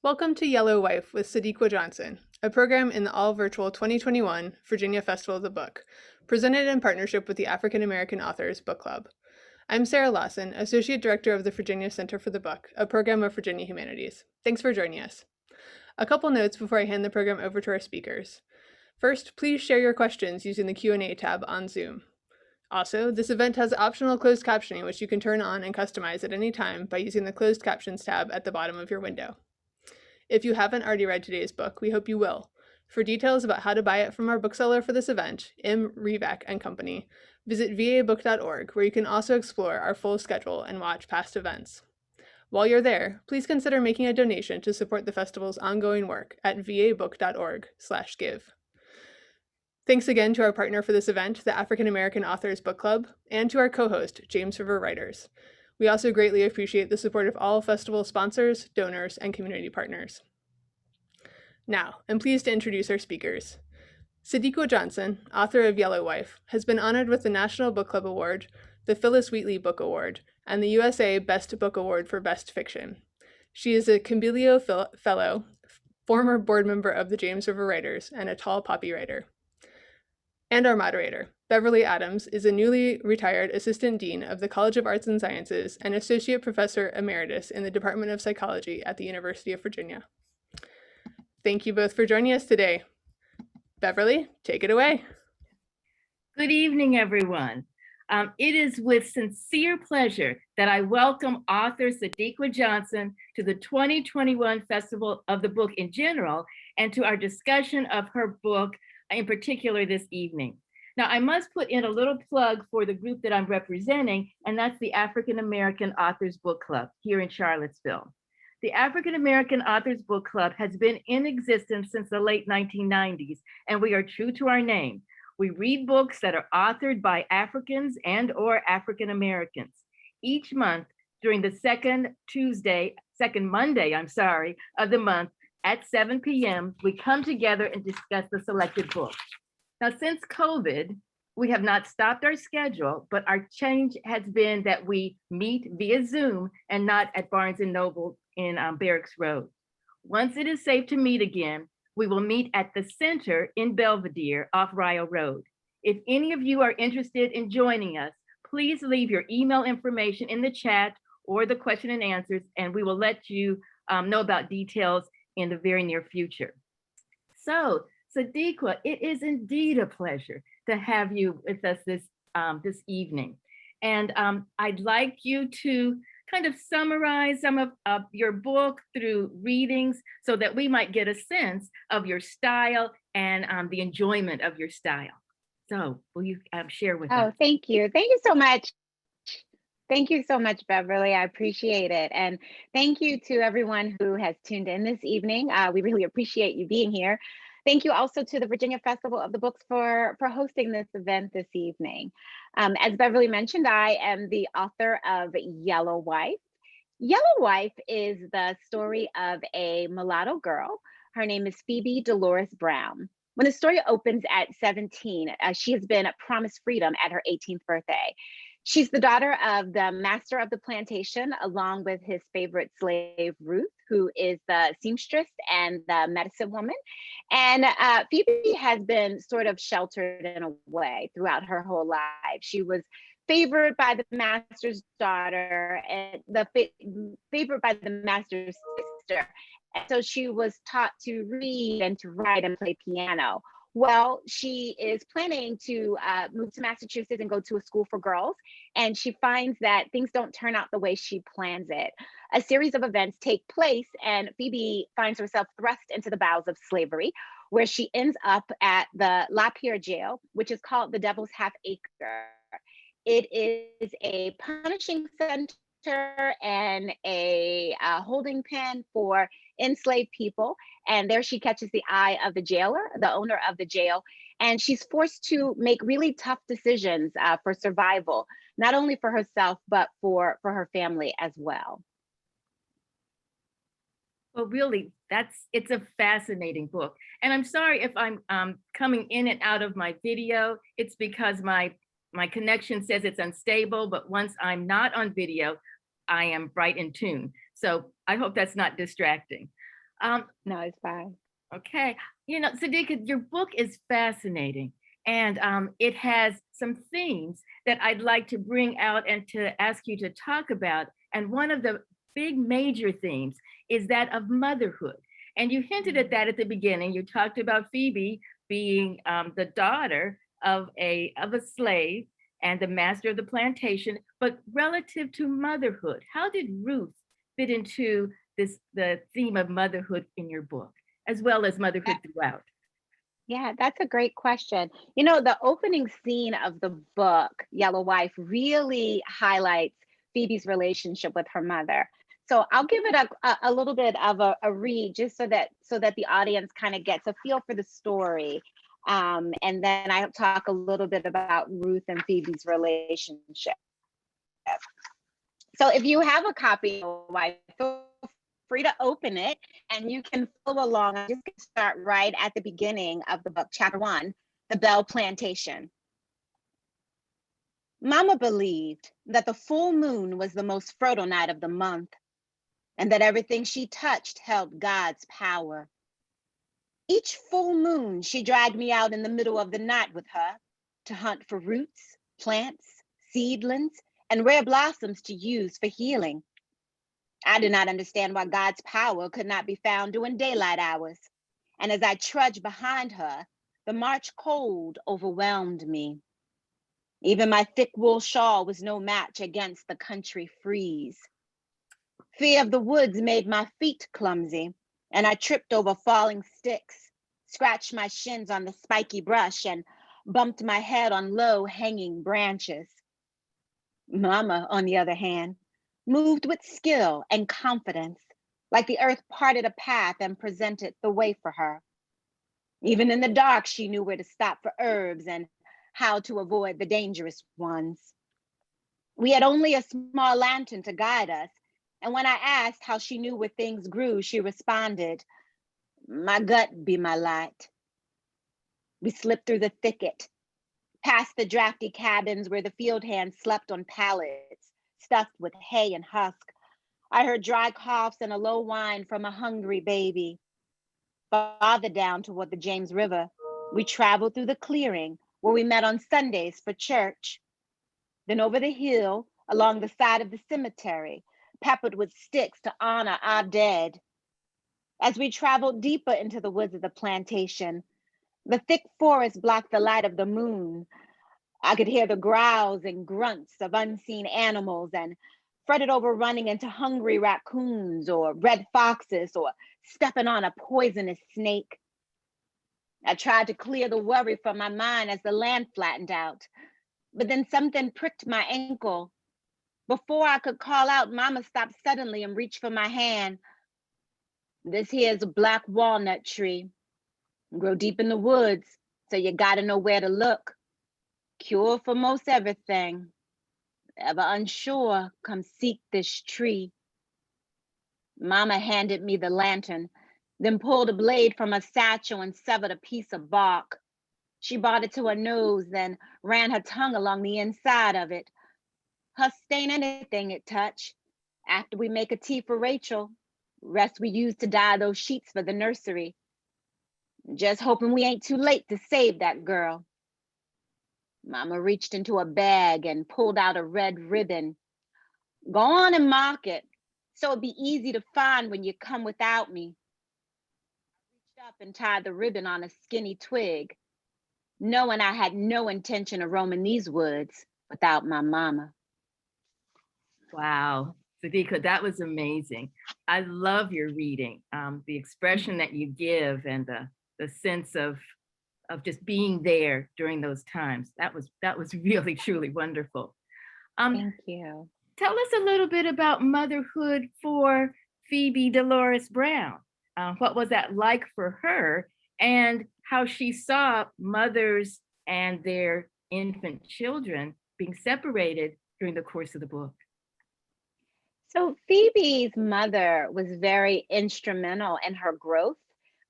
Welcome to Yellow Wife with Sadiko Johnson, a program in the all-virtual 2021 Virginia Festival of the Book, presented in partnership with the African American Authors Book Club. I'm Sarah Lawson, Associate Director of the Virginia Center for the Book, a program of Virginia Humanities. Thanks for joining us. A couple notes before I hand the program over to our speakers. First, please share your questions using the Q&A tab on Zoom. Also, this event has optional closed captioning, which you can turn on and customize at any time by using the Closed Captions tab at the bottom of your window. If you haven't already read today's book, we hope you will. For details about how to buy it from our bookseller for this event, M. Revac and Company, visit vabook.org, where you can also explore our full schedule and watch past events. While you're there, please consider making a donation to support the festival's ongoing work at vabook.org/give. Thanks again to our partner for this event, the African American Authors Book Club, and to our co-host, James River Writers. We also greatly appreciate the support of all festival sponsors, donors, and community partners. Now, I'm pleased to introduce our speakers. Sadiko Johnson, author of Yellow Wife, has been honored with the National Book Club Award, the Phyllis Wheatley Book Award, and the USA Best Book Award for Best Fiction. She is a Combilio Fellow, former board member of the James River Writers, and a tall poppy writer. And our moderator, Beverly Adams, is a newly retired Assistant Dean of the College of Arts and Sciences and Associate Professor Emeritus in the Department of Psychology at the University of Virginia. Thank you both for joining us today. Beverly, take it away. Good evening, everyone. It is with sincere pleasure that I welcome author Sadiqua Johnson to the 2021 Festival of the Book in general, and to our discussion of her book in particular this evening. Now, I must put in a little plug for the group that I'm representing, and that's the African American Authors Book Club here in Charlottesville. The African American Authors Book Club has been in existence since the late 1990s, and we are true to our name. We read books that are authored by Africans and/or African Americans. Each month, during the second Monday of the month, at 7 p.m., we come together and discuss the selected book. Now, since COVID, we have not stopped our schedule, but our change has been that we meet via Zoom and not at Barnes & Noble in Barracks Road. Once it is safe to meet again, we will meet at the center in Belvedere off Rio Road. If any of you are interested in joining us, please leave your email information in the chat or the question and answers, and we will let you know about details in the very near future. So, Sadiqua, it is indeed a pleasure to have you with us this evening. And I'd like you to kind of summarize some of your book through readings so that we might get a sense of your style and the enjoyment of your style. So will you share with us? Oh, thank you. Thank you so much. Thank you so much, Beverly. I appreciate it. And thank you to everyone who has tuned in this evening. We really appreciate you being here. Thank you also to the Virginia Festival of the Books for hosting this event this evening. As Beverly mentioned, I am the author of Yellow Wife. Yellow Wife is the story of a mulatto girl. Her name is Phoebe Dolores Brown. When the story opens at 17, she has been promised freedom at her 18th birthday. She's the daughter of the master of the plantation, along with his favorite slave, Ruth, who is the seamstress and the medicine woman. And Phoebe has been sort of sheltered in a way throughout her whole life. She was favored by the master's daughter and favored by the master's sister. And so she was taught to read and to write and play piano. Well, she is planning to move to Massachusetts and go to a school for girls, and she finds that things don't turn out the way she plans it. A series of events take place, and Phoebe finds herself thrust into the bowels of slavery, where she ends up at the La Pierre jail, which is called the Devil's Half Acre. It is a punishing center and a holding pen for enslaved people. And there she catches the eye of the jailer, the owner of the jail, and she's forced to make really tough decisions for survival, not only for herself, but for her family as well. Well, really, it's a fascinating book. And I'm sorry if I'm coming in and out of my video. It's because my connection says it's unstable, but once I'm not on video, I am right in tune. So I hope that's not distracting. No, it's fine. Okay. Sadiqa, your book is fascinating, and it has some themes that I'd like to bring out and to ask you to talk about. And one of the big major themes is that of motherhood. And you hinted at that at the beginning. You talked about Phoebe being the daughter of a slave and the master of the plantation, but relative to motherhood, how did Ruth fit into the theme of motherhood in your book, as well as motherhood throughout? Yeah, that's a great question. You know, the opening scene of the book, Yellow Wife, really highlights Phoebe's relationship with her mother. So I'll give it a little bit of a read just so that the audience kind of gets a feel for the story. And then I'll talk a little bit about Ruth and Phoebe's relationship. So if you have a copy of Wife, feel free to open it and you can follow along. I'm just going to start right at the beginning of the book, chapter 1, The Bell Plantation. Mama believed that the full moon was the most fertile night of the month and that everything she touched held God's power. Each full moon, she dragged me out in the middle of the night with her to hunt for roots, plants, seedlings, and rare blossoms to use for healing. I did not understand why God's power could not be found during daylight hours. And as I trudged behind her, the March cold overwhelmed me. Even my thick wool shawl was no match against the country freeze. Fear of the woods made my feet clumsy, and I tripped over falling sticks, scratched my shins on the spiky brush, and bumped my head on low hanging branches. Mama, on the other hand, moved with skill and confidence, like the earth parted a path and presented the way for her. Even in the dark, she knew where to stop for herbs and how to avoid the dangerous ones. We had only a small lantern to guide us, and when I asked how she knew where things grew, she responded, "My gut be my light." We slipped through the thicket, past the drafty cabins where the field hands slept on pallets stuffed with hay and husk. I heard dry coughs and a low whine from a hungry baby. Farther down toward the James River, we traveled through the clearing where we met on Sundays for church. Then over the hill, along the side of the cemetery, peppered with sticks to honor our dead. As we traveled deeper into the woods of the plantation, the thick forest blocked the light of the moon. I could hear the growls and grunts of unseen animals and fretted over running into hungry raccoons or red foxes or stepping on a poisonous snake. I tried to clear the worry from my mind as the land flattened out, but then something pricked my ankle. Before I could call out, Mama stopped suddenly and reached for my hand. "This here is a black walnut tree. Grow deep in the woods, so you gotta know where to look. Cure for most everything. Ever unsure, come seek this tree." Mama handed me the lantern, then pulled a blade from a satchel and severed a piece of bark. She brought it to her nose, then ran her tongue along the inside of it. "Her stain anything it touch. After we make a tea for Rachel, rest we use to dye those sheets for the nursery. Just hoping we ain't too late to save that girl." Mama reached into a bag and pulled out a red ribbon. "Go on and mark it, so it'd be easy to find when you come without me." I reached up and tied the ribbon on a skinny twig, knowing I had no intention of roaming these woods without my mama. Wow, Sadiqa, that was amazing. I love your reading, the expression that you give and the sense of just being there during those times. That was really, truly wonderful. Thank you. Tell us a little bit about motherhood for Phoebe Dolores Brown. What was that like for her, and how she saw mothers and their infant children being separated during the course of the book? So Phoebe's mother was very instrumental in her growth.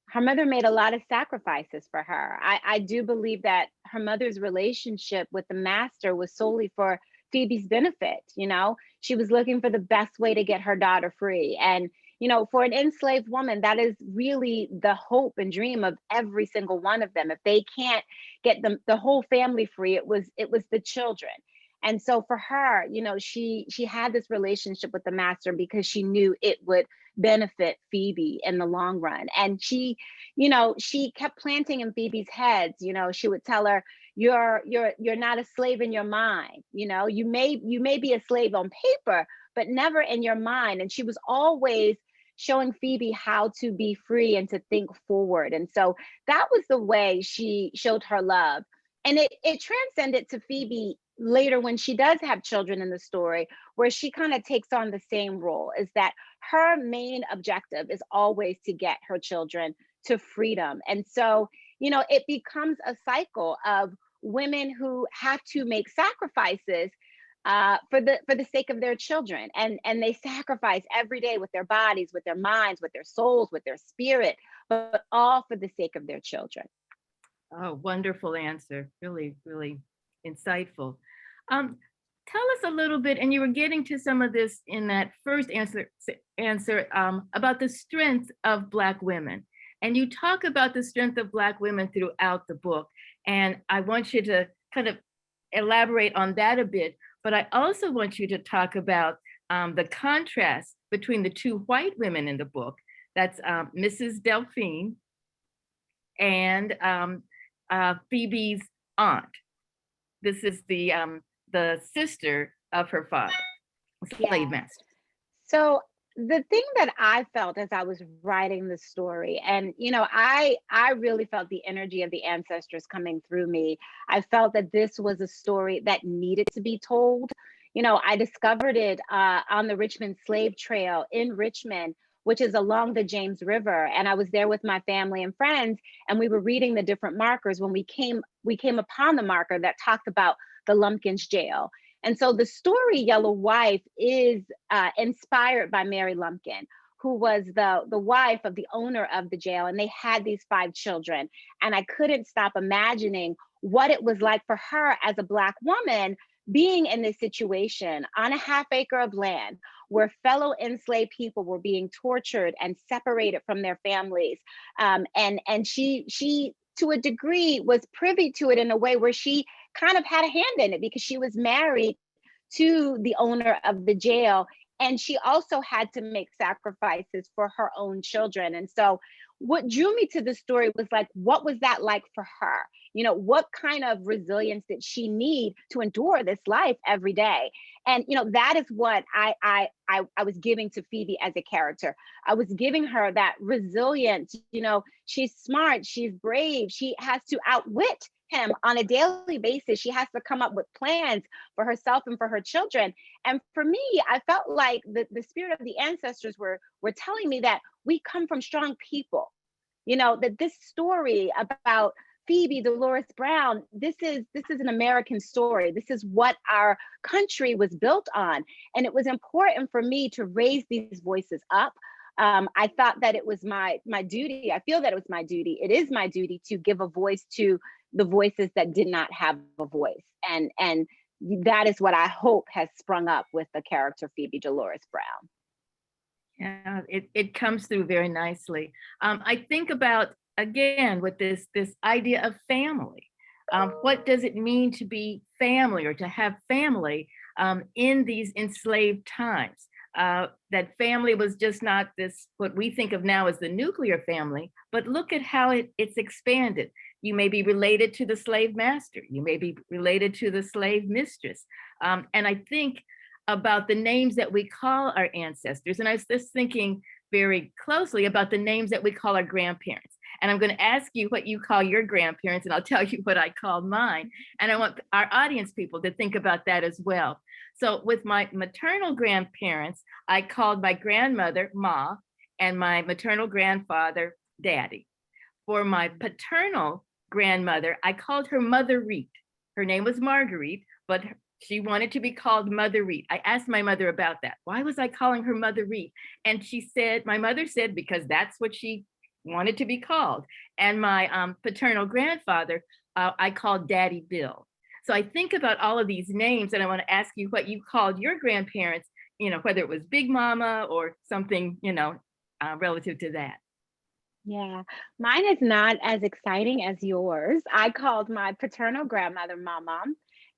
Her mother made a lot of sacrifices for her. I do believe that her mother's relationship with the master was solely for Phoebe's benefit. You know, she was looking for the best way to get her daughter free. And for an enslaved woman, that is really the hope and dream of every single one of them. If they can't get the whole family free, it was the children. And so for her, she had this relationship with the master because she knew it would benefit Phoebe in the long run. And she kept planting in Phoebe's heads. She would tell her, you're not a slave in your mind. You may be a slave on paper, but never in your mind. And she was always showing Phoebe how to be free and to think forward. And so that was the way she showed her love. And it transcended to Phoebe later when she does have children in the story, where she kind of takes on the same role, is that her main objective is always to get her children to freedom. And so, it becomes a cycle of women who have to make sacrifices for the sake of their children, and they sacrifice every day with their bodies, with their minds, with their souls, with their spirit, but all for the sake of their children. Oh, wonderful answer. Really, really insightful. Tell us a little bit, and you were getting to some of this in that first answer about the strength of Black women. And you talk about the strength of Black women throughout the book. And I want you to kind of elaborate on that a bit. But I also want you to talk about the contrast between the two white women in the book. That's Mrs. Delphine and Phoebe's aunt. This is the sister of her father, slave master. So the thing that I felt as I was writing the story, and I really felt the energy of the ancestors coming through me. I felt that this was a story that needed to be told. I discovered it on the Richmond Slave Trail in Richmond, which is along the James River. And I was there with my family and friends, and we were reading the different markers when we came upon the marker that talked about the Lumpkins jail. And so the story Yellow Wife is inspired by Mary Lumpkin, who was the wife of the owner of the jail. And they had these 5 children. And I couldn't stop imagining what it was like for her as a Black woman being in this situation on a half acre of land where fellow enslaved people were being tortured and separated from their families. And she, to a degree, was privy to it in a way where she kind of had a hand in it because she was married to the owner of the jail. And she also had to make sacrifices for her own children. And so what drew me to the story was like, what was that like for her? What kind of resilience did she need to endure this life every day? And, that is what I was giving to Phoebe as a character. I was giving her that resilience. She's smart, she's brave, she has to outwit him on a daily basis. She has to come up with plans for herself and for her children. And for me, I felt like the spirit of the ancestors were telling me that we come from strong people. That this story about Phoebe Dolores Brown, this is an American story. This is what our country was built on. And it was important for me to raise these voices up. I thought that it was my duty. I feel that it was my duty. It is my duty to give a voice to the voices that did not have a voice. And that is what I hope has sprung up with the character Phoebe Dolores Brown. Yeah, it comes through very nicely. I think about, again, with this idea of family. What does it mean to be family or to have family in these enslaved times? That family was just not this, what we think of now as the nuclear family, but look at how it's expanded. You may be related to the slave master. You may be related to the slave mistress. And I think about the names that we call our ancestors. And I was just thinking very closely about the names that we call our grandparents. And I'm going to ask you what you call your grandparents, and I'll tell you what I call mine. And I want our audience people to think about that as well. So with my maternal grandparents, I called my grandmother Ma and my maternal grandfather Daddy. For my paternal grandmother, I called her Mother Reed. Her name was Marguerite, but she wanted to be called Mother Reed. I asked my mother about that. Why was I calling her Mother Reed? And she said, my mother said, because that's what she wanted to be called. And my paternal grandfather, I called Daddy Bill. So I think about all of these names, and I want to ask you what you called your grandparents, whether it was Big Mama or something, relative to that? Yeah, mine is not as exciting as yours. I called my paternal grandmother Mama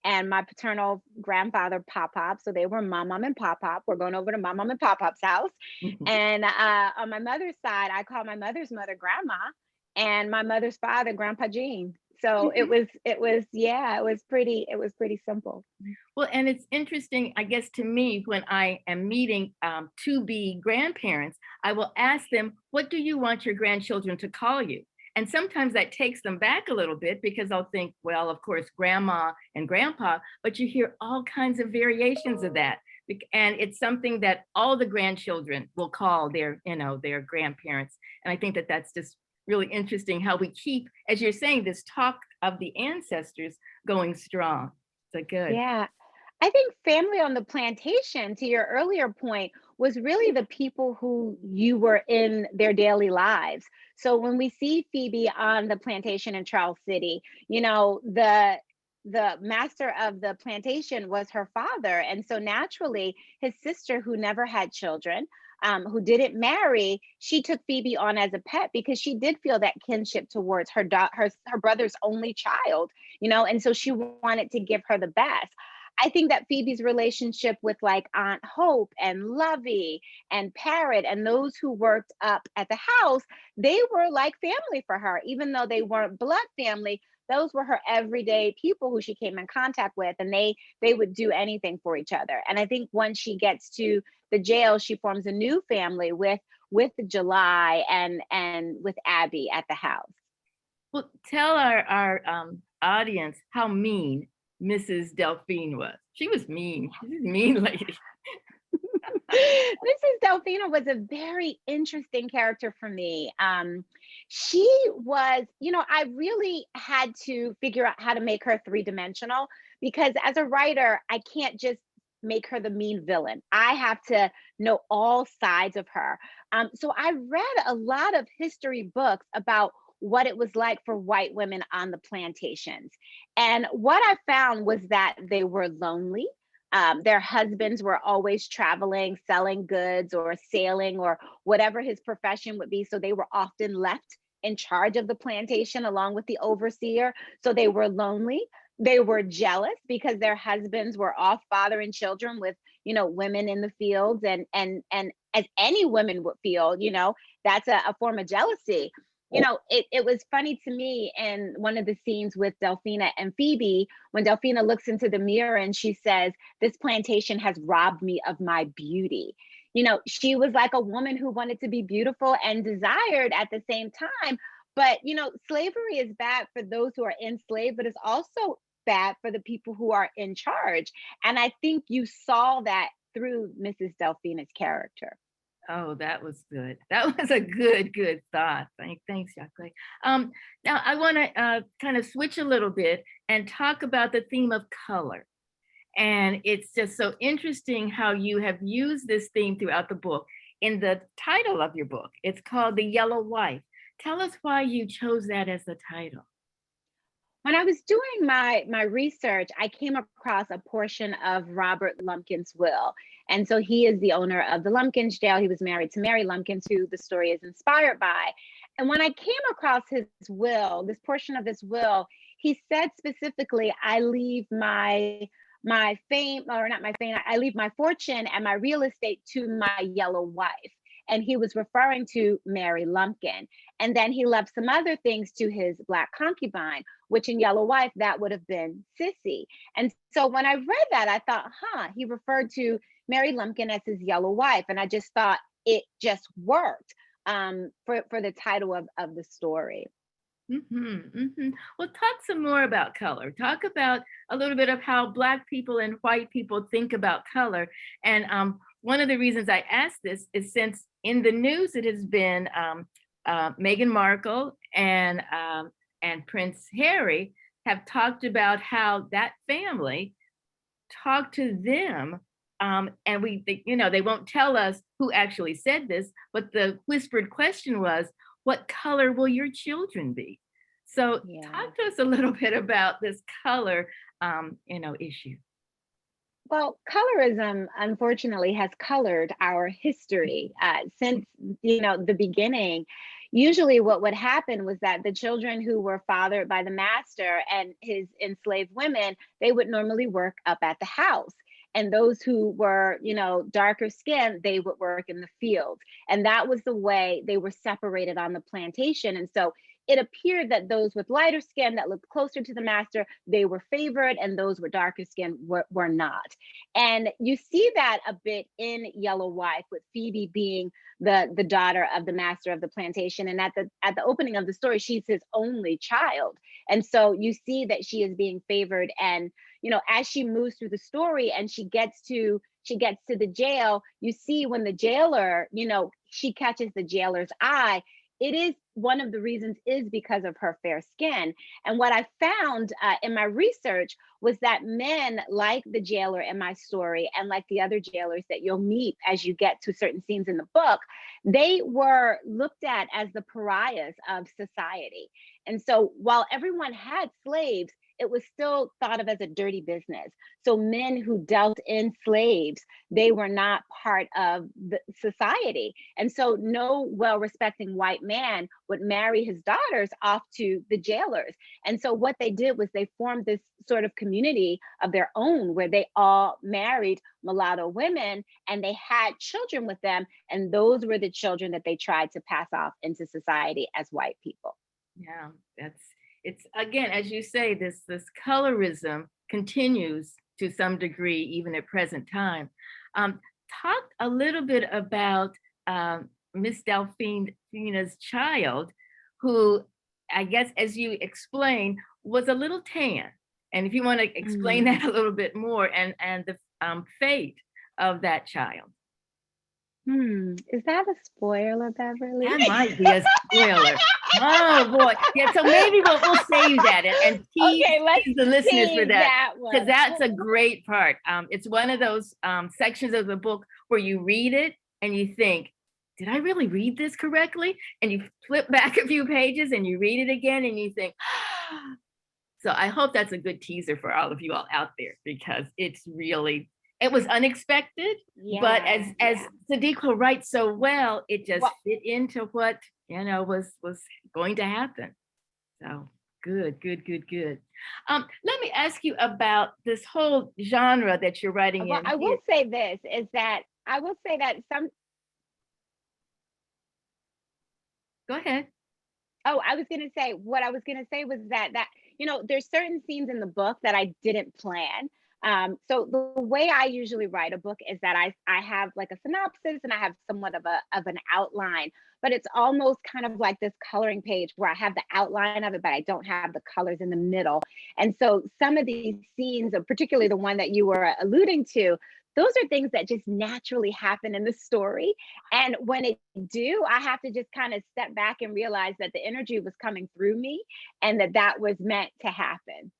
and my paternal grandfather Pop Pop. So they were Mom and Pop Pop. We're going over to Mom and Pop Pop's house. And on my mother's side, I called my mother's mother Grandma and my mother's father Grandpa Gene. So yeah, it was pretty simple. Well, and it's interesting, I guess, to me, when I am meeting to-be grandparents, I will ask them, what do you want your grandchildren to call you? And sometimes that takes them back a little bit because I'll think, well, of course, grandma and grandpa, but you hear all kinds of variations of that. And it's something that all the grandchildren will call their, their grandparents. And I think that that's just really interesting how we keep, as you're saying, this talk of the ancestors going strong. So good. Yeah. I think family on the plantation, to your earlier point, was really the people who you were in their daily lives. So when we see Phoebe on the plantation in Charles City, the master of the plantation was her father. And so naturally, his sister, who never had children, who didn't marry, she took Phoebe on as a pet because she did feel that kinship towards her brother's only child, and so she wanted to give her the best. I think that Phoebe's relationship with like Aunt Hope and Lovey and Parrot and those who worked up at the house, they were like family for her, even though they weren't blood family. Those were her everyday people who she came in contact with, and they would do anything for each other. And I think once she gets to the jail, she forms a new family with July and with Abby at the house. Well, tell our audience how mean Mrs. Delphine was. She was mean. She's a mean lady. Mrs. Delphina was a very interesting character for me. She was, I really had to figure out how to make her three-dimensional because as a writer, I can't just make her the mean villain. I have to know all sides of her. So I read a lot of history books about what it was like for white women on the plantations. And what I found was that they were lonely. Their husbands were always traveling, selling goods or sailing or whatever his profession would be. So they were often left in charge of the plantation along with the overseer. So they were lonely. They were jealous because their husbands were off fathering children with, women in the fields. And as any women would feel, that's a form of jealousy. It was funny to me in one of the scenes with Delphina and Phoebe, when Delphina looks into the mirror and she says, "This plantation has robbed me of my beauty." She was like a woman who wanted to be beautiful and desired at the same time. But, slavery is bad for those who are enslaved, but it's also bad for the people who are in charge. And I think you saw that through Mrs. Delphina's character. Oh, that was good. That was a good thought. Thanks, Jacqueline. Now I want to kind of switch a little bit and talk about the theme of color. And it's just so interesting how you have used this theme throughout the book. In the title of your book, it's called The Yellow Wife. Tell us why you chose that as the title. When I was doing my research, I came across a portion of Robert Lumpkin's will. And so he is the owner of the Lumpkins jail. He was married to Mary Lumpkins, who the story is inspired by. And when I came across his will, this portion of his will, he said specifically, I leave my fame, or not my fame, I leave my fortune and my real estate to my yellow wife. And he was referring to Mary Lumpkin. And then he left some other things to his Black concubine, which in Yellow Wife, that would have been Sissy. And so when I read that, I thought, he referred to Mary Lumpkin as his yellow wife. And I just thought it just worked for the title of the story. Well, talk some more about color. Talk about a little bit of how Black people and white people think about color. And one of the reasons I ask this is since in the news it has been Meghan Markle and Prince Harry have talked about how that family talked to them, and they won't tell us who actually said this, but the whispered question was, "What color will your children be?" So talk to us a little bit about this color, issue. Well, colorism unfortunately has colored our history since the beginning. Usually, what would happen was that the children who were fathered by the master and his enslaved women, they would normally work up at the house. And those who were, darker skinned, they would work in the field. And that was the way they were separated on the plantation. And so it appeared that those with lighter skin that looked closer to the master, they were favored, and those with darker skin were not. And you see that a bit in Yellow Wife, with Phoebe being the daughter of the master of the plantation. And at the opening of the story, she's his only child. And so you see that she is being favored. And as she moves through the story and she gets to the jail, you see when the jailer, she catches the jailer's eye, it is one of the reasons is because of her fair skin. And what I found in my research was that men like the jailer in my story, and like the other jailers that you'll meet as you get to certain scenes in the book, they were looked at as the pariahs of society. And so while everyone had slaves, it was still thought of as a dirty business. So men who dealt in slaves, they were not part of the society. And so no well-respecting white man would marry his daughters off to the jailers. And so what they did was they formed this sort of community of their own where they all married mulatto women and they had children with them. And those were the children that they tried to pass off into society as white people. Yeah, it's again, as you say, this colorism continues to some degree, even at present time. Talk a little bit about Miss Delphina's child, who I guess, as you explained, was a little tan. And if you want to explain that a little bit more, and the fate of that child. Is that a spoiler, Beverly? That might be a spoiler. Oh boy. Yeah, so maybe we'll save that and tease the listeners for that. Because that's a great part. It's one of those sections of the book where you read it and you think, did I really read this correctly? And you flip back a few pages and you read it again and you think, so I hope that's a good teaser for all of you all out there, because it was unexpected, but as Sadiqua writes so well, it just fit into what was going to happen. So good. Let me ask you about this whole genre that you're writing in. I will say this is that some. Go ahead. Oh, what I was gonna say was that there's certain scenes in the book that I didn't plan. So the way I usually write a book is that I have like a synopsis and I have somewhat of an outline, but it's almost kind of like this coloring page where I have the outline of it, but I don't have the colors in the middle. And so some of these scenes, particularly the one that you were alluding to, those are things that just naturally happen in the story. And when it do, I have to just kind of step back and realize that the energy was coming through me and that was meant to happen.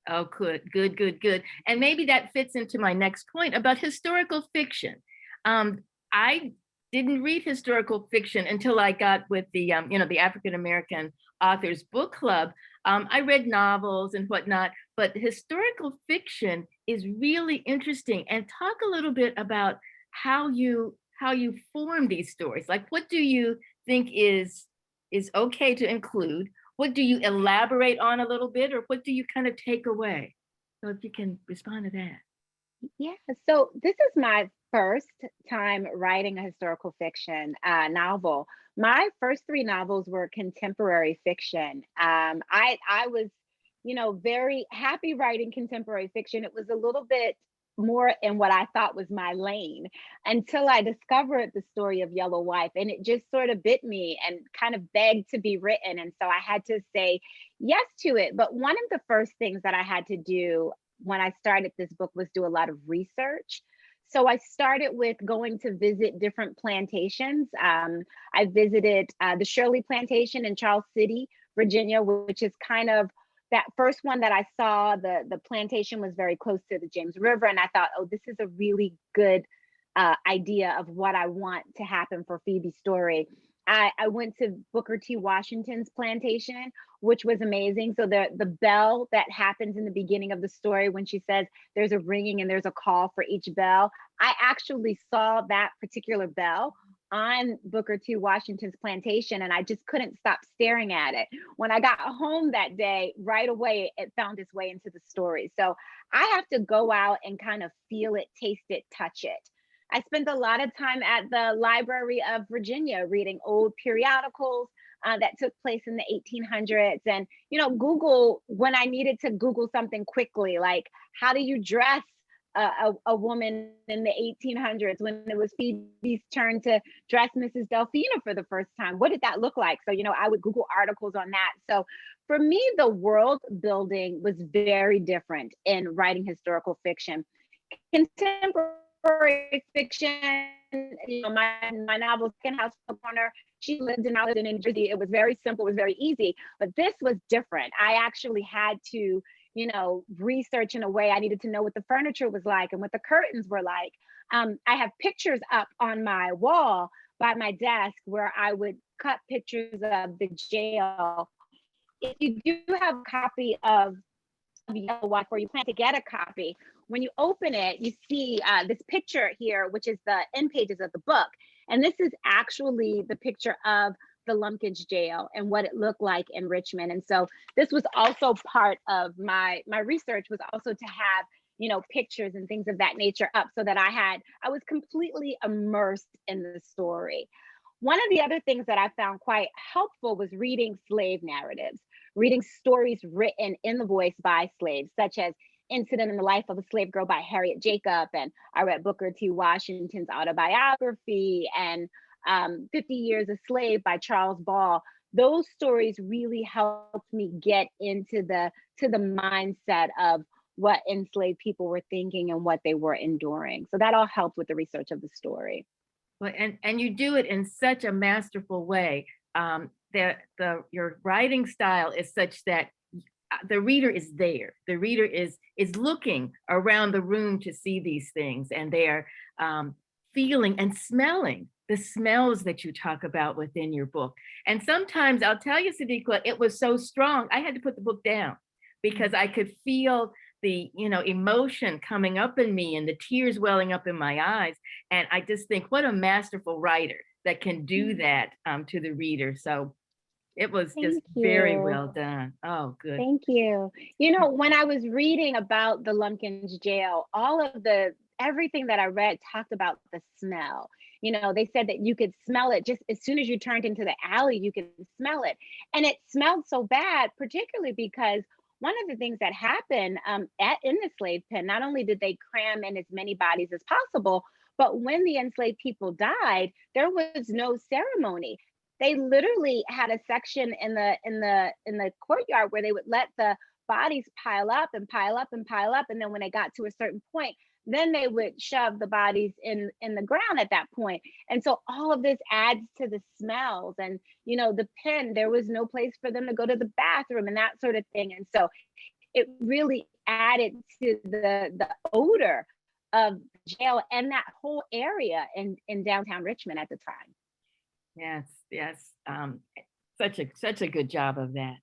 Oh, good. And maybe that fits into my next point about historical fiction. I didn't read historical fiction until I got with the African American Authors Book Club. I read novels and whatnot, but historical fiction is really interesting. And talk a little bit about how you form these stories. Like, what do you think is okay to include? What do you elaborate on a little bit, or what do you kind of take away? So if you can respond to that. Yeah, so this is my first time writing a historical fiction novel. My first 3 novels were contemporary fiction. I was, very happy writing contemporary fiction. It was a little bit more in what I thought was my lane until I discovered the story of Yellow Wife, and it just sort of bit me and kind of begged to be written. And so I had to say yes to it. But one of the first things that I had to do when I started this book was do a lot of research. So I started with going to visit different plantations. I visited the Shirley Plantation in Charles City, Virginia, which is kind of that first one that I saw. The plantation was very close to the James River. And I thought, oh, this is a really good idea of what I want to happen for Phoebe's story. I went to Booker T. Washington's plantation, which was amazing. So the bell that happens in the beginning of the story when she says there's a ringing and there's a call for each bell, I actually saw that particular bell on Booker T. Washington's plantation, and I just couldn't stop staring at it. When I got home that day, right away, it found its way into the story. So I have to go out and kind of feel it, taste it, touch it. I spent a lot of time at the Library of Virginia reading old periodicals that took place in the 1800s. And, Google, when I needed to Google something quickly, like how do you dress a woman in the 1800s when it was Phoebe's turn to dress Mrs. Delphina for the first time? What did that look like? So, I would Google articles on that. So for me, the world building was very different in writing historical fiction. Contemporary fiction, my novel, Second House on the Corner, she lived in New Jersey. It was very simple, it was very easy, but this was different. I actually had to, research in a way. I needed to know what the furniture was like and what the curtains were like. I have pictures up on my wall by my desk where I would cut pictures of the jail. If you do have a copy of Yellow Watch, or you plan to get a copy, when you open it, you see this picture here, which is the end pages of the book. And this is actually the picture of the Lumpkin's jail and what it looked like in Richmond. And so this was also part of my research, was also to have, pictures and things of that nature up, so that I was completely immersed in the story. One of the other things that I found quite helpful was reading slave narratives, reading stories written in the voice by slaves, such as Incident in the Life of a Slave Girl by Harriet Jacob. And I read Booker T. Washington's autobiography, and 50 Years a Slave by Charles Ball. Those stories really helped me get into the mindset of what enslaved people were thinking and what they were enduring. So that all helped with the research of the story. Well, and you do it in such a masterful way. Your writing style is such that the reader is there. The reader is looking around the room to see these things, and they're feeling and smelling the smells that you talk about within your book. And sometimes, I'll tell you, Sadiqua, it was so strong, I had to put the book down because I could feel the emotion coming up in me and the tears welling up in my eyes. And I just think, what a masterful writer that can do that to the reader. So it was just very well done. Oh, good. Thank you. When I was reading about the Lumpkin's jail, everything that I read talked about the smell. They said that you could smell it just as soon as you turned into the alley, you could smell it. And it smelled so bad, particularly because one of the things that happened in the slave pen, not only did they cram in as many bodies as possible, but when the enslaved people died, there was no ceremony. They literally had a section in the courtyard where they would let the bodies pile up and pile up and pile up, and then when they got to a certain point, then they would shove the bodies in the ground at that point. And so all of this adds to the smells, and the pen, there was no place for them to go to the bathroom and that sort of thing. And so it really added to the odor of jail and that whole area in downtown Richmond at the time. Yes. Such a good job of that.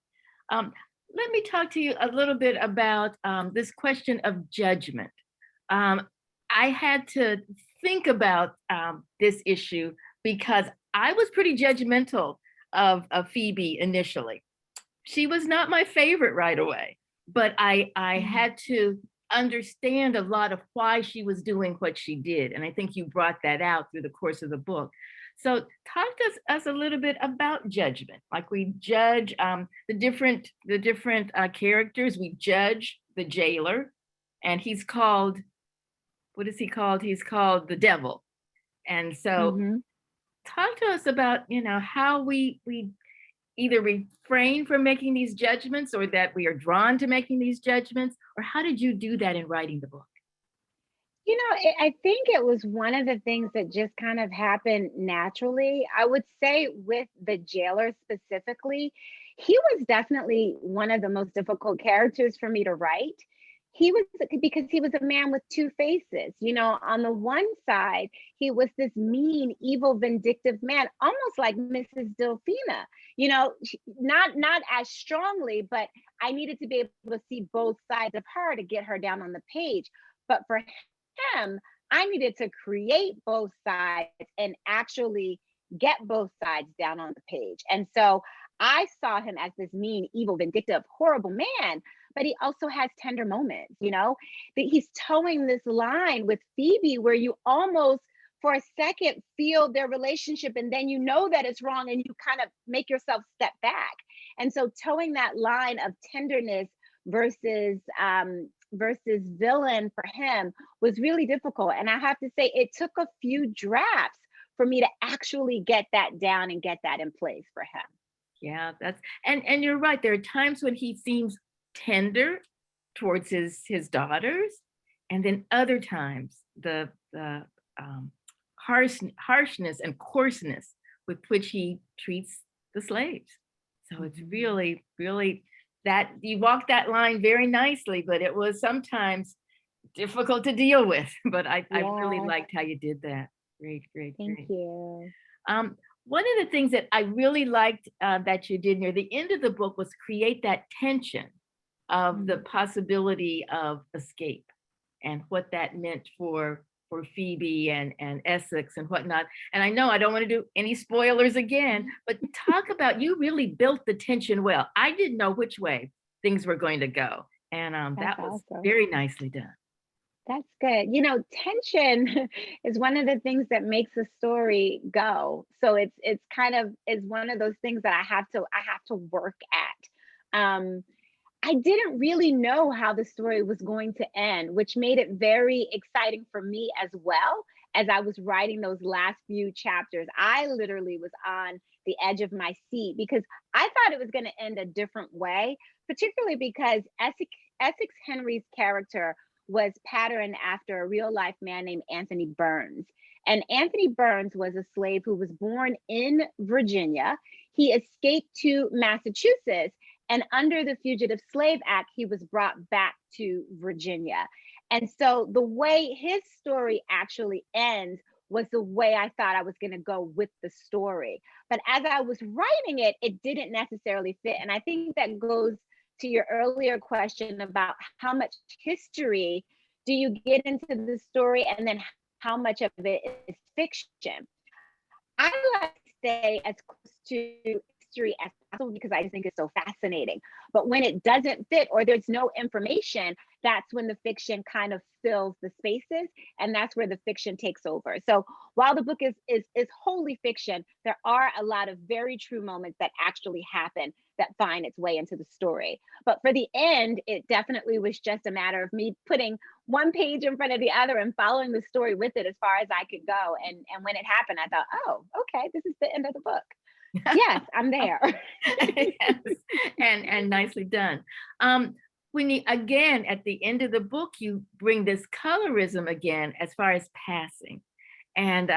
Let me talk to you a little bit about this question of judgment. I had to think about this issue because I was pretty judgmental of Phoebe initially. She was not my favorite right away, but I had to understand a lot of why she was doing what she did. And I think you brought that out through the course of the book. So talk to us a little bit about judgment. Like, we judge the different characters. We judge the jailer, and he's called, what is he called? He's called the devil. And so talk to us about, how we either refrain from making these judgments, or that we are drawn to making these judgments, or how did you do that in writing the book? I think it was one of the things that just kind of happened naturally. I would say with the jailer specifically, he was definitely one of the most difficult characters for me to write. he was, because he was a man with two faces. You know, on the one side, he was this mean, evil, vindictive man, almost like Mrs. Delphina. You know, not as strongly, but I needed to be able to see both sides of her to get her down on the page. But for him, I needed to create both sides and actually get both sides down on the page. And so I saw him as this mean, evil, vindictive, horrible man, but he also has tender moments, you know, that he's towing this line with Phoebe where you almost for a second feel their relationship and then you know that it's wrong and you kind of make yourself step back. And so towing that line of tenderness versus versus villain for him was really difficult. And I have to say it took a few drafts for me to actually get that down and get that in place for him. Yeah, that's and you're right. There are times when he seems tender towards his daughters, and then other times the harshness and coarseness with which he treats the slaves. So it's really, really that you walk that line very nicely, but it was sometimes difficult to deal with. But I really liked how you did that. Great. Thank you. One of the things that I really liked that you did near the end of the book was create that tension of the possibility of escape and what that meant for Phoebe and Essex and whatnot. And I know I don't want to do any spoilers again, but talk about, you really built the tension well. I didn't know which way things were going to go. And that was awesome. very nicely done. That's good. You know, tension is one of the things that makes a story go. So it's kind of is one of those things that I have to work at. I didn't really know how the story was going to end, which made it very exciting for me as well. As I was writing those last few chapters, I literally was on the edge of my seat because I thought it was going to end a different way, particularly because Essex Henry's character was patterned after a real life man named Anthony Burns. And Anthony Burns was a slave who was born in Virginia. He escaped to Massachusetts, and under the Fugitive Slave Act, he was brought back to Virginia. And so the way his story actually ends was the way I thought I was going to go with the story. But as I was writing it, it didn't necessarily fit. And I think that goes to your earlier question about how much history do you get into the story and then how much of it is fiction. I like to stay as close to history as possible because I just think it's so fascinating. But when it doesn't fit or there's no information, that's when the fiction kind of fills the spaces, and that's where the fiction takes over. So while the book is wholly fiction, there are a lot of very true moments that actually happen that find its way into the story. But for the end, it definitely was just a matter of me putting one page in front of the other and following the story with it as far as I could go. And when it happened, I thought, oh, okay, this is the end of the book. Yes, I'm there. Yes. And nicely done. When you, again, at the end of the book, you bring this colorism again as far as passing. And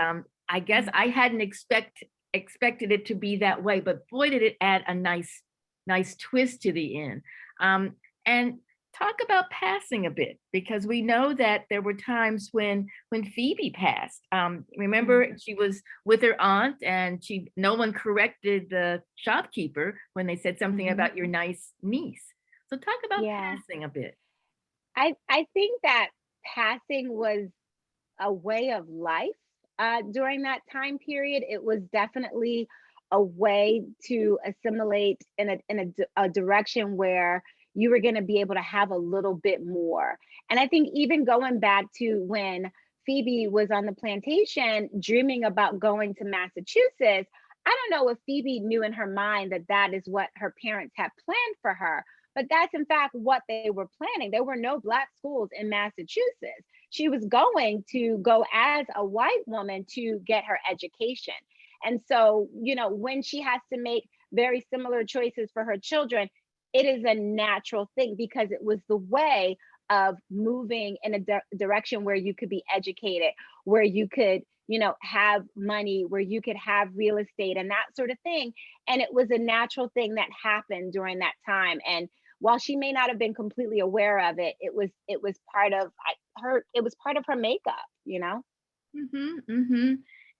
I guess I hadn't expected it to be that way, but boy, did it add a nice twist to the end. And talk about passing a bit, because we know that there were times when Phoebe passed. Remember, she was with her aunt and no one corrected the shopkeeper when they said something about your nice niece. So talk about passing a bit. I think that passing was a way of life during that time period. It was definitely a way to assimilate in a direction where you were going to be able to have a little bit more. And I think even going back to when Phoebe was on the plantation dreaming about going to Massachusetts, I don't know if Phoebe knew in her mind that that is what her parents had planned for her, but that's in fact what they were planning. There were no Black schools in Massachusetts. She was going to go as a white woman to get her education. And so, you know, when she has to make very similar choices for her children, it is a natural thing because it was the way of moving in a direction where you could be educated, where you could, you know, have money, where you could have real estate and that sort of thing. And it was a natural thing that happened during that time. And while she may not have been completely aware of it, it was part of her, it was part of her makeup, you know?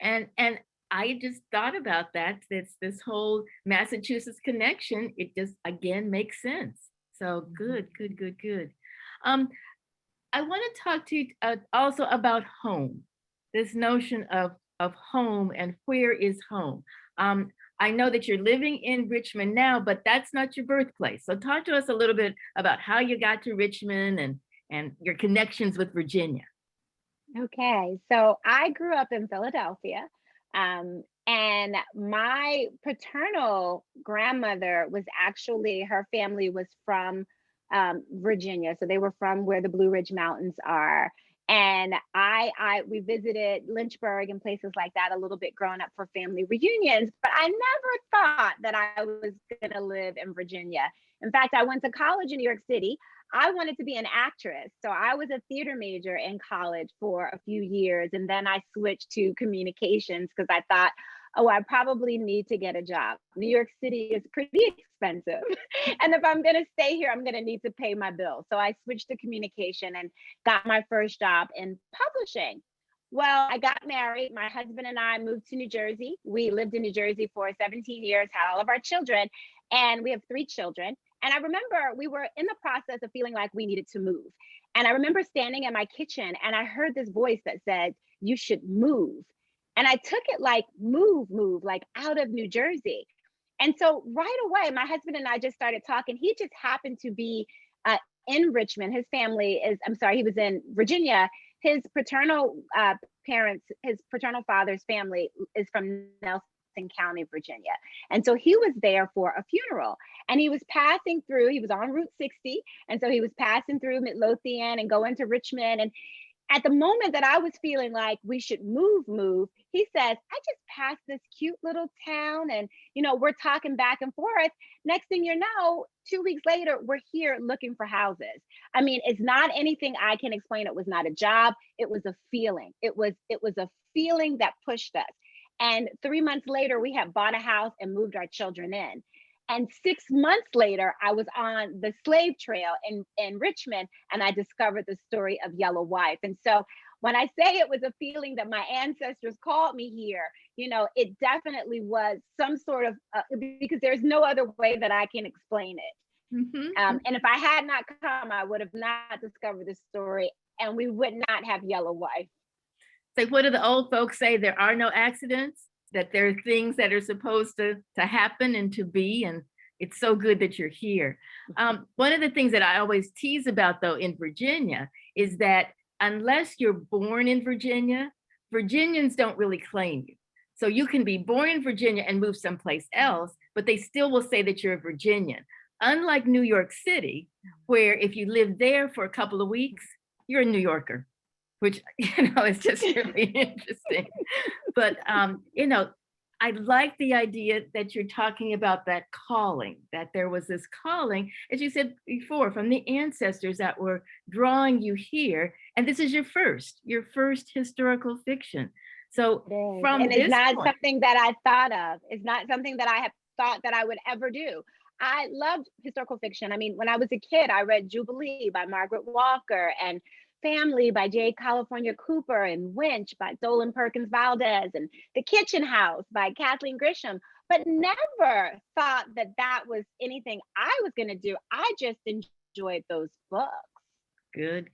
And I just thought about that. This whole Massachusetts connection. It just again makes sense. So good. Um, I want to talk to you also about home. This notion of home and where is home. I know that you're living in Richmond now, but that's not your birthplace. So talk to us a little bit about how you got to Richmond and your connections with Virginia. Okay, so I grew up in Philadelphia, and my paternal grandmother was actually, her family was from Virginia, so they were from where the Blue Ridge Mountains are. And we visited Lynchburg and places like that a little bit growing up for family reunions, but I never thought that I was going to live in Virginia. In fact, I went to college in New York City. I wanted to be an actress. So I was a theater major in college for a few years. And then I switched to communications because I thought, oh, I probably need to get a job. New York City is pretty expensive. And if I'm going to stay here, I'm going to need to pay my bills. So I switched to communication and got my first job in publishing. Well, I got married. My husband and I moved to New Jersey. We lived in New Jersey for 17 years, had all of our children, and we have 3 children. And I remember we were in the process of feeling like we needed to move. And I remember standing in my kitchen and I heard this voice that said, you should move. And I took it like move, like out of New Jersey. And so right away, my husband and I just started talking. He just happened to be in Richmond. His family is, I'm sorry, he was in Virginia. His paternal parents, his paternal father's family is from Nelson County, Virginia. And so he was there for a funeral and he was passing through, he was on Route 60. And so he was passing through Midlothian and going to Richmond. And at the moment that I was feeling like we should move, he says, I just passed this cute little town and, you know, we're talking back and forth. Next thing you know, 2 weeks later, we're here looking for houses. I mean, it's not anything I can explain. It was not a job. It was a feeling. It was a feeling that pushed us. And 3 months later, we had bought a house and moved our children in. And 6 months later, I was on the slave trail in Richmond, and I discovered the story of Yellow Wife. And so when I say it was a feeling that my ancestors called me here, you know, it definitely was some sort of, because there's no other way that I can explain it. And if I had not come, I would have not discovered the story, and we would not have Yellow Wife. So what do the old folks say? There are no accidents, that there are things that are supposed to happen and to be, and it's so good that you're here. One of the things that I always tease about though in Virginia is that unless you're born in Virginia, Virginians don't really claim you. So you can be born in Virginia and move someplace else, but they still will say that you're a Virginian. Unlike New York City, where if you live there for a couple of weeks, you're a New Yorker, which, you know, is just really interesting. But, you know, I like the idea that you're talking about that calling, that there was this calling, as you said before, from the ancestors that were drawing you here. And this is your first historical fiction. So from and this it's not point, something that I thought of. It's not something that I have thought that I would ever do. I loved historical fiction. I mean, when I was a kid, I read Jubilee by Margaret Walker and Family by J. California Cooper and Winch by Dolan Perkins Valdez and The Kitchen House by Kathleen Grisham, but never thought that that was anything I was going to do. I just enjoyed those books. Good.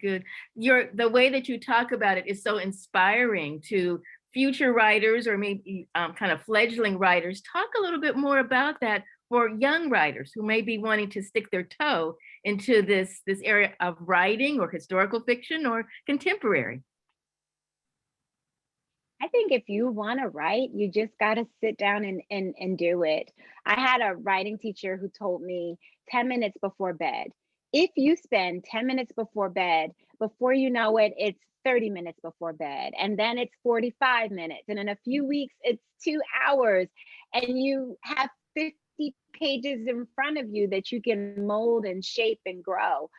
The way that you talk about it is so inspiring to future writers or maybe kind of fledgling writers. Talk a little bit more about that for young writers who may be wanting to stick their toe into this area of writing or historical fiction or contemporary. I think if you want to write, you just got to sit down and do it. I had a writing teacher who told me 10 minutes before bed. If you spend 10 minutes before bed, before you know it, it's 30 minutes before bed. And then it's 45 minutes. And in a few weeks, it's 2 hours. And you have 50 pages in front of you that you can mold and shape and grow.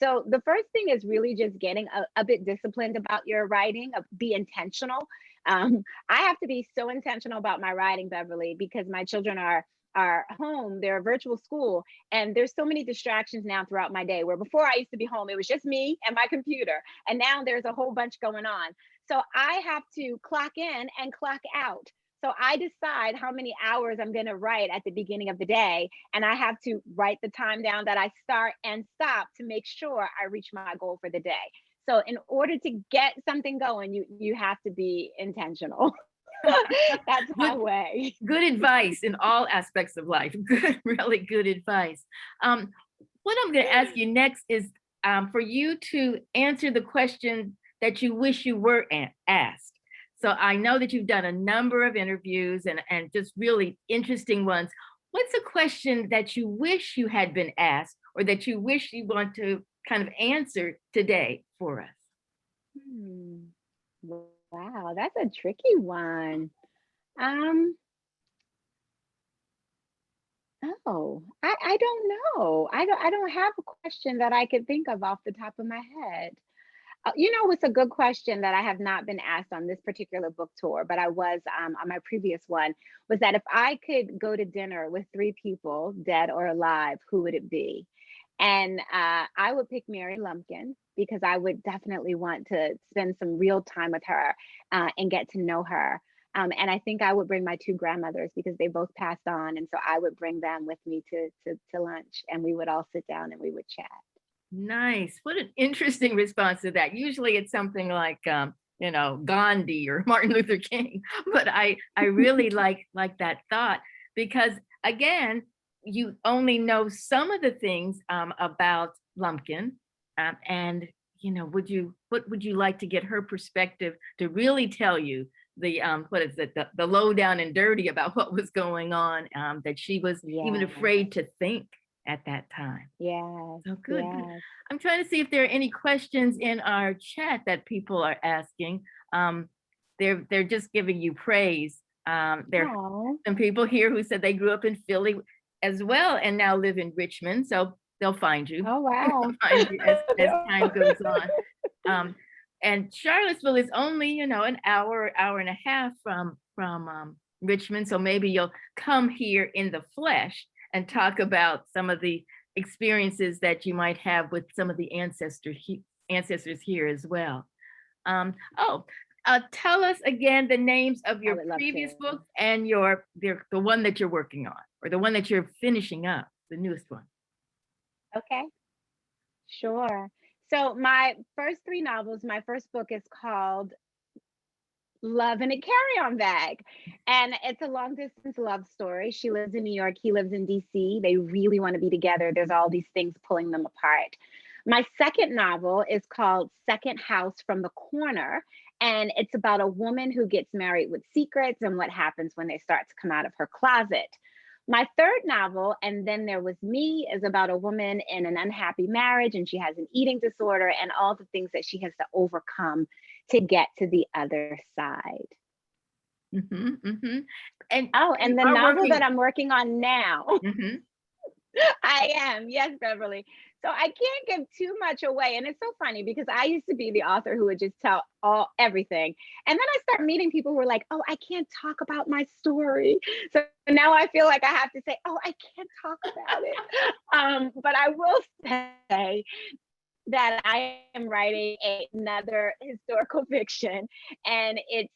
So the first thing is really just getting a bit disciplined about your writing, be intentional. I have to be so intentional about my writing, Beverly, because my children are are home, they're a virtual school, and there's so many distractions now throughout my day, where before I used to be home, it was just me and my computer, and now there's a whole bunch going on. So I have to clock in and clock out. So I decide how many hours I'm going to write at the beginning of the day, and I have to write the time down that I start and stop to make sure I reach my goal for the day. So in order to get something going, you have to be intentional. That's my way. Good advice in all aspects of life. Good, really good advice. What I'm going to ask you next is for you to answer the question that you wish you were asked. So I know that you've done a number of interviews and just really interesting ones. What's a question that you wish you had been asked, or that you wish you want to kind of answer today for us? Wow, that's a tricky one. Oh, I don't know. I don't have a question that I could think of off the top of my head. You know, it's a good question that I have not been asked on this particular book tour, but I was on my previous one, was that if I could go to dinner with three people, dead or alive, who would it be? And I would pick Mary Lumpkin, because I would definitely want to spend some real time with her and get to know her. And I think I would bring my two grandmothers, because they both passed on. And so I would bring them with me to lunch, and we would all sit down and we would chat. Nice. What an interesting response to that. Usually it's something like, Gandhi or Martin Luther King, but I really like that thought, because again, you only know some of the things about Lumpkin, and what would you like to get her perspective to really tell you the what is it, the low down and dirty about what was going on, that she was even afraid to think at that time. Yeah. So good. Yes. I'm trying to see if there are any questions in our chat that people are asking. They're just giving you praise. There are some people here who said they grew up in Philly as well and now live in Richmond, so they'll find you. Oh, wow. They'll find you as time goes on. And Charlottesville is only, an hour and a half from Richmond, so maybe you'll come here in the flesh and talk about some of the experiences that you might have with some of the ancestors here as well. Tell us again the names of your previous books and the one that you're working on, or the one that you're finishing up, the newest one. Okay, sure. So my first three novels, my first book is called Love in a Carry-On Bag. And it's a long distance love story. She lives in New York, he lives in DC. They really want to be together. There's all these things pulling them apart. My second novel is called Second House from the Corner. And it's about a woman who gets married with secrets and what happens when they start to come out of her closet. My third novel, And Then There Was Me, is about a woman in an unhappy marriage, and she has an eating disorder and all the things that she has to overcome to get to the other side. Mm-hmm, mm-hmm. And the novel that I'm working on now. Mm-hmm. I am, yes, Beverly. So I can't give too much away. And it's so funny, because I used to be the author who would just tell everything. And then I start meeting people who are like, oh, I can't talk about my story. So now I feel like I have to say, oh, I can't talk about it. But I will say that I am writing another historical fiction, and it's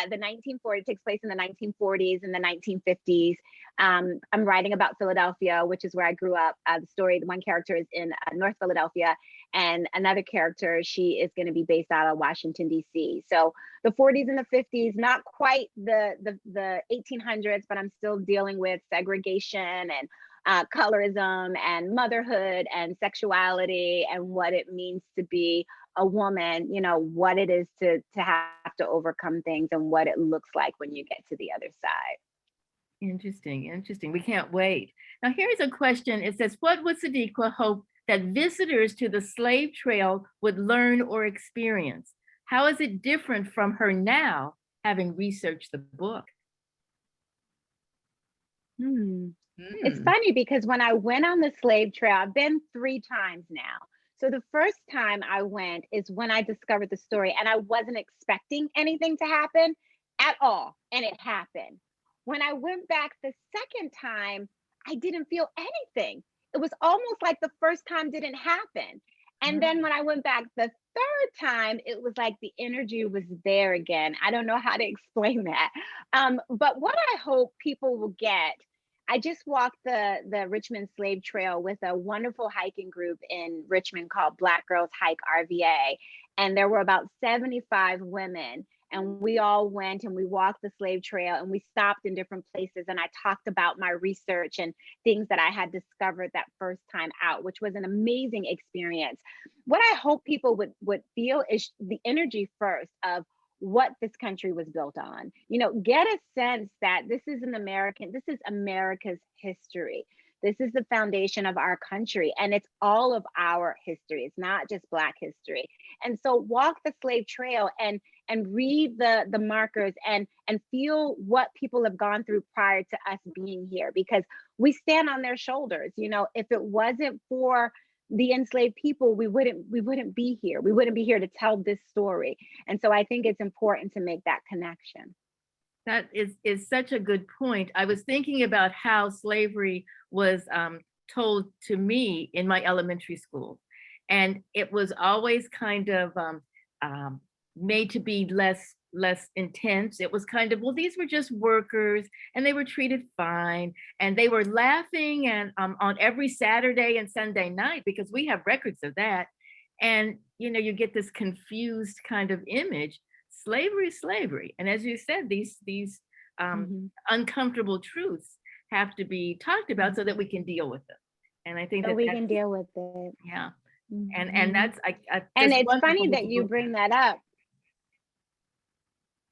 the 1940s. It takes place in the 1940s and the 1950s. I'm writing about Philadelphia, which is where I grew up. The one character is in North Philadelphia, and another character, she is going to be based out of Washington, D.C. So the 40s and the 50s, not quite the 1800s, but I'm still dealing with segregation and colorism and motherhood and sexuality and what it means to be a woman, what it is to have to overcome things and what it looks like when you get to the other side. Interesting. We can't wait. Now, here's a question. It says, what would Sadiqua hope that visitors to the slave trail would learn or experience? How is it different from her now, having researched the book? It's funny, because when I went on the slave trail, I've been 3 times now. So the first time I went is when I discovered the story, and I wasn't expecting anything to happen at all. And it happened. when I went back the second time, I didn't feel anything. It was almost like the first time didn't happen. And then when I went back the third time, it was like the energy was there again. I don't know how to explain that. But what I hope people will get, I just walked the Richmond Slave Trail with a wonderful hiking group in Richmond called Black Girls Hike RVA. And there were about 75 women. And we all went and we walked the slave trail and we stopped in different places. And I talked about my research and things that I had discovered that first time out, which was an amazing experience. What I hope people would feel is the energy first of what this country was built on. You know, get a sense that this is America's history. This is the foundation of our country, and it's all of our history. It's not just Black history. And so walk the slave trail and read the markers and feel what people have gone through prior to us being here, because we stand on their shoulders. You know, if it wasn't for the enslaved people, we wouldn't be here. We wouldn't be here to tell this story. And so I think it's important to make that connection. That is such a good point. I was thinking about how slavery was told to me in my elementary school. And it was always kind of made to be less intense. It was kind of, well, these were just workers and they were treated fine. And they were laughing and on every Saturday and Sunday night, because we have records of that. And, you know, you get this confused kind of image. Slavery is slavery. And as you said, these uncomfortable truths have to be talked about so that we can deal with them. And I think so we can deal with it. Yeah. And that's and it's funny that you bring that up.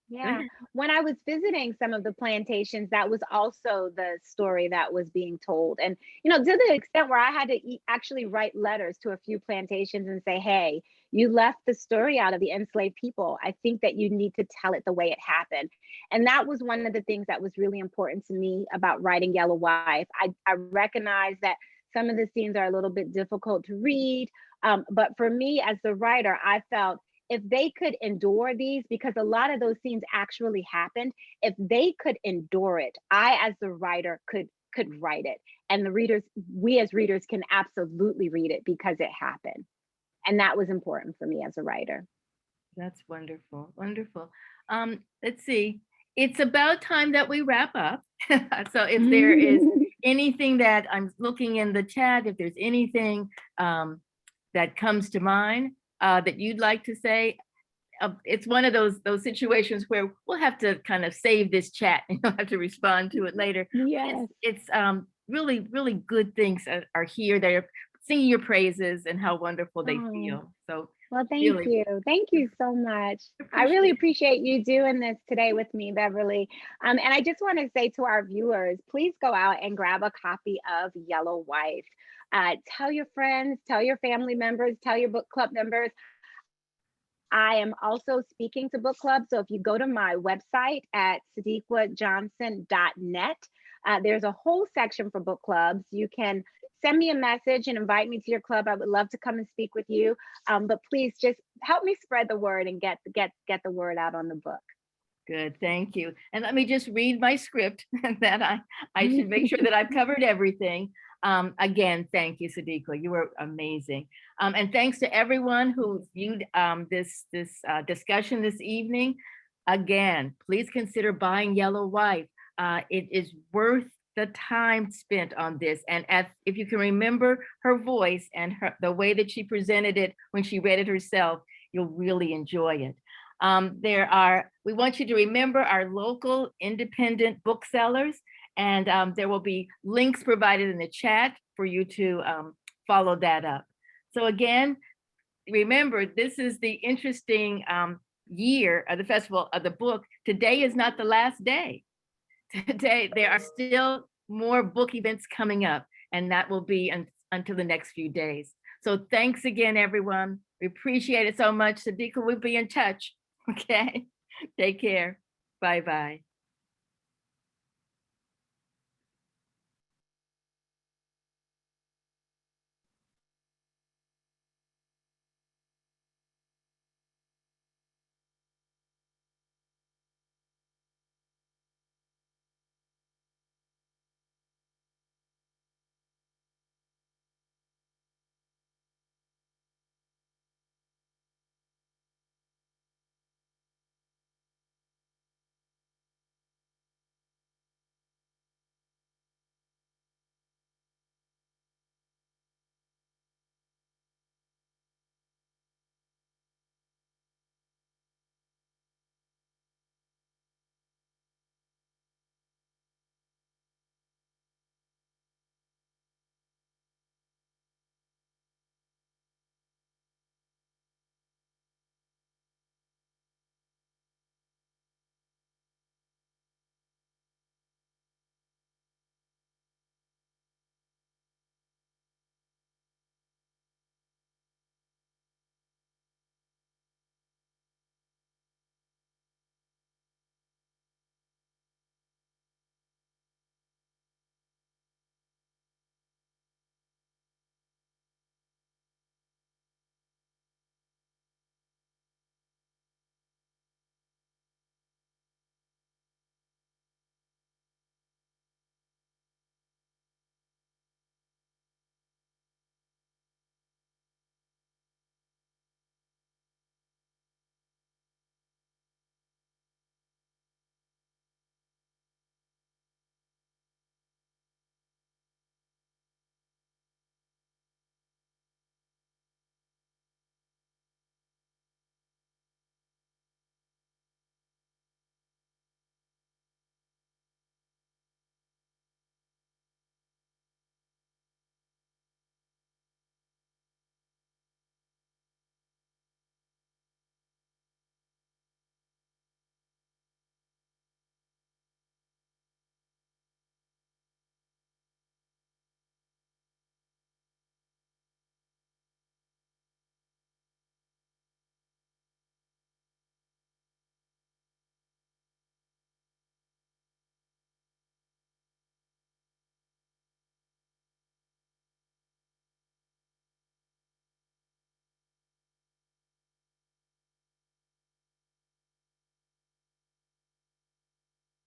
Yeah. When I was visiting some of the plantations, that was also the story that was being told. And, you know, to the extent where I had to actually write letters to a few plantations and say, hey, you left the story out of the enslaved people. I think that you need to tell it the way it happened. And that was one of the things that was really important to me about writing Yellow Wife. I recognize that some of the scenes are a little bit difficult to read. But for me as the writer, I felt if they could endure these, because a lot of those scenes actually happened, if they could endure it, I as the writer could write it. And the readers, we as readers can absolutely read it because it happened. And that was important for me as a writer. That's wonderful, wonderful. Let's see, it's about time that we wrap up. So if there is anything that I'm looking in the chat, if there's anything that comes to mind that you'd like to say, it's one of those situations where we'll have to kind of save this chat and you'll have to respond to it later. Yes. It's really, really good things are here. They're singing your praises and how wonderful they feel. So well, thank you. Thank you so much. I really appreciate you doing this today with me, Beverly. And I just want to say to our viewers, please go out and grab a copy of Yellow Wife. Tell your friends, tell your family members, tell your book club members. I am also speaking to book clubs. So if you go to my website at sadiquajohnson.net, there's a whole section for book clubs. You can send me a message and invite me to your club. I would love to come and speak with you. But please just help me spread the word and get the word out on the book. Good, thank you. And let me just read my script that I should make sure that I've covered everything. Again, thank you, Sadiqua. You were amazing. And thanks to everyone who viewed this discussion this evening. Again, please consider buying Yellow Wife. It is worth the time spent on this. And if you can remember her voice and the way that she presented it when she read it herself, you'll really enjoy it. We want you to remember our local independent booksellers, and there will be links provided in the chat for you to follow that up. So again, remember, this is the interesting year of the Festival of the Book. Today is not the last day. Today, there are still more book events coming up, and that will be until the next few days. So thanks again, everyone. We appreciate it so much. Sadiqa will be in touch. Okay, take care. Bye-bye.